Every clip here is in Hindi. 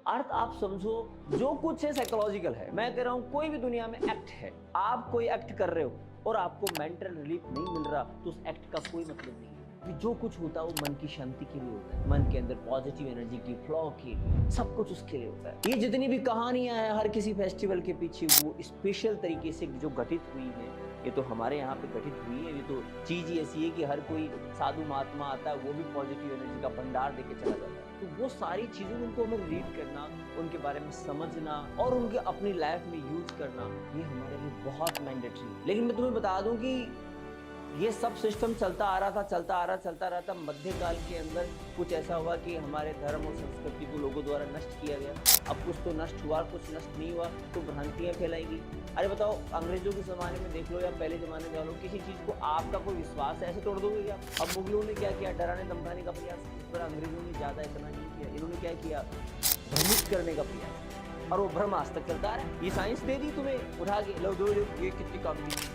अर्थ आप समझो जो कुछ है साइकोलॉजिकल है। मैं कह रहा हूं कोई भी दुनिया में एक्ट है, आप कोई एक्ट कर रहे हो और आपको मेंटल रिलीफ नहीं मिल रहा तो उस एक्ट का कोई मतलब नहीं है। जो कुछ होता है वो मन की शांति के लिए होता है, मन के अंदर पॉजिटिव एनर्जी की फ्लो के लिए, सब कुछ उसके लिए होता है। ये जितनी भी कहानियां हैं हर किसी फेस्टिवल के पीछे वो स्पेशल तरीके से जो घटित हुई है, ये तो हमारे यहाँ पे घटित हुई है। ये तो चीज ही ऐसी है कि हर कोई साधु महात्मा आता है वो भी पॉजिटिव एनर्जी का भंडार देके चला जाता है। तो वो सारी चीजें उनको हमें रीड करना, उनके बारे में समझना और उनके अपनी लाइफ में यूज करना, ये हमारे लिए बहुत मैंडेटरी है। लेकिन मैं तुम्हें बता दूं कि ये सब सिस्टम चलता आ रहा था। मध्यकाल के अंदर कुछ ऐसा हुआ कि हमारे धर्म और संस्कृति को लोगों द्वारा नष्ट किया गया। अब कुछ तो नष्ट हुआ, कुछ नष्ट नहीं हुआ, तो भ्रांतियां फैलाएंगी। अरे बताओ, अंग्रेजों के जमाने में देख लो या पहले जमाने में लोग, किसी चीज को आपका कोई विश्वास है ऐसे तोड़ दोगे क्या? अब मुगलों ने क्या किया, डराने धमकाने का प्रयास, पर अंग्रेजों ने ज्यादा इतना नहीं किया। इन्होंने क्या किया, भ्रमित करने का प्रयास, और वो भ्रम आज तक चलता रहा है। ये साइंस दे दी तुम्हें उठा के, लो दो ये कितनी काम की,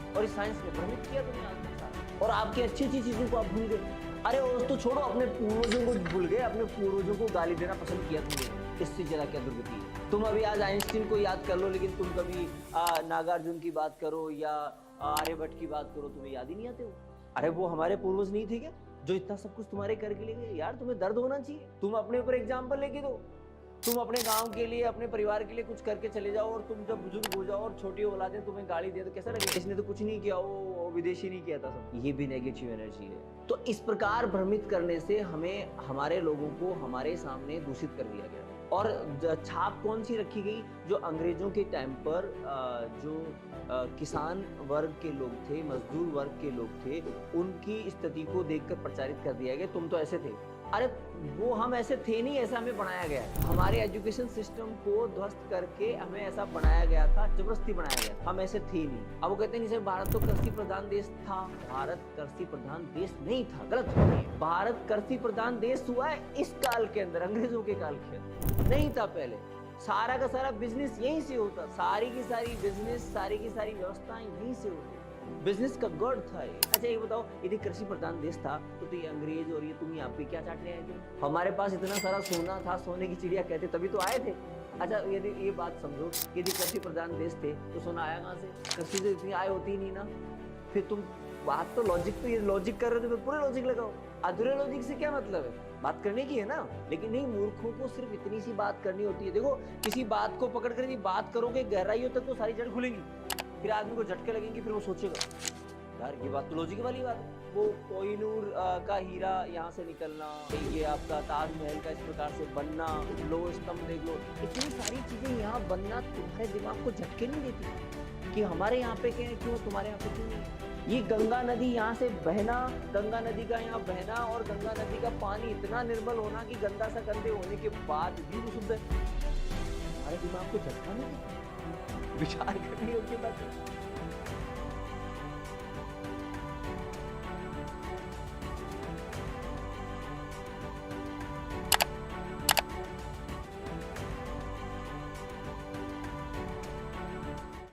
और इस साइंस ने भ्रमित किया तुम्हें आज तक, और आपकी अच्छी अच्छी चीजों को आप भूल गए। अरे उस तो छोड़ो, अपने पूर्वजों को भूल गए, अपने पूर्वजों को गाली देना पसंद किया तुमने। इससे जरा क्या दुर्गति है। तुम अभी आज आइंस्टीन को याद कर लो, लेकिन तुम कभी नागार्जुन की बात करो या आर्यभट्ट की बात करो, तुम्हें याद ही नहीं आते हो। अरे वो हमारे पूर्वज नहीं थे क्या, जो इतना सब कुछ तुम्हारे करके ले गए? यार तुम्हें दर्द होना चाहिए। तुम अपने ऊपर एग्जाम्पल लेके दो, तुम अपने गांव के लिए, अपने परिवार के लिए कुछ करके चले जाओ, और तुम जब बुजुर्ग हो जाओ और छोटी औलादें तुम्हें गाली दे तो कैसा लगेगा? इसने तो कुछ नहीं किया, वो विदेशी नहीं किया था सब। ये भी नेगेटिव एनर्जी है। तो इस प्रकार भ्रमित करने से हमें, हमारे लोगों को हमारे सामने दूषित कर दिया गया। और छाप कौन सी रखी गई? जो अंग्रेजों के टाइम पर जो किसान वर्ग के लोग थे, मजदूर वर्ग के लोग थे, उनकी स्थिति को देखकर प्रचारित कर दिया गया, तुम तो ऐसे थे। अरे वो हम ऐसे थे नहीं, ऐसा हमें बनाया गया है। हमारे एजुकेशन सिस्टम को ध्वस्त करके हमें ऐसा बनाया गया था, जबरदस्ती बनाया गया। हम ऐसे थे नहीं। अब वो कहते नहीं सर भारत तो कृषि प्रधान देश था। भारत कृषि प्रधान देश नहीं था, गलत हो गई। भारत कृषि प्रधान देश हुआ है इस काल के अंदर, अंग्रेजों के काल के अंदर नहीं था। पहले सारा का सारा बिजनेस यहीं से होता, सारी की सारी बिजनेस, सारी की सारी व्यवस्थाएं यहीं से होती, बिजनेस का गढ़ था ये। अच्छा ये बताओ, यदि कृषि प्रधान देश था तो ये अंग्रेज और ये तुम यहाँ पे क्या चाटने आए थे? हमारे पास इतना सारा सोना था, सोने की चिड़िया कहते, तभी तो आए थे। अच्छा यदि ये बात समझो, यदि कृषि प्रधान देश थे तो सोना आया कहाँ से? कृषि से इतनी आय होती ही नहीं ना। फिर तुम बात तो लॉजिक, तो ये लॉजिक कर रहे हो तो फिर पूरे लॉजिक लगाओ। अधूरे लॉजिक से क्या मतलब है? बात करने की है ना, लेकिन नहीं, मूर्खों को सिर्फ इतनी सी बात करनी होती है। देखो किसी बात को पकड़ कर यदि बात करोगे गहराइयों तक तो सारी जड़ खुलेंगी, फिर आदमी को झटके लगेंगे, फिर वो सोचेगा यार ये बात तो लॉजिक वाली बात है। वो कोहिनूर का हीरा यहाँ से निकलना, ये आपका ताजमहल का इस प्रकार से बनना, लो स्तंभ देख लो, इतनी सारी चीजें यहाँ बनना तुम्हारे दिमाग को झटके नहीं देती कि हमारे यहाँ पे क्या है, क्यों तुम्हारे यहाँ पे क्यों नहीं है? ये गंगा नदी यहाँ से बहना, गंगा नदी का यहाँ बहना, और गंगा नदी का पानी इतना निर्मल होना कि गंदा सा गंदे होने के बाद भी वो शुद्ध है, हमारे दिमाग को झटका नहीं, विचार करने योग्य बात है।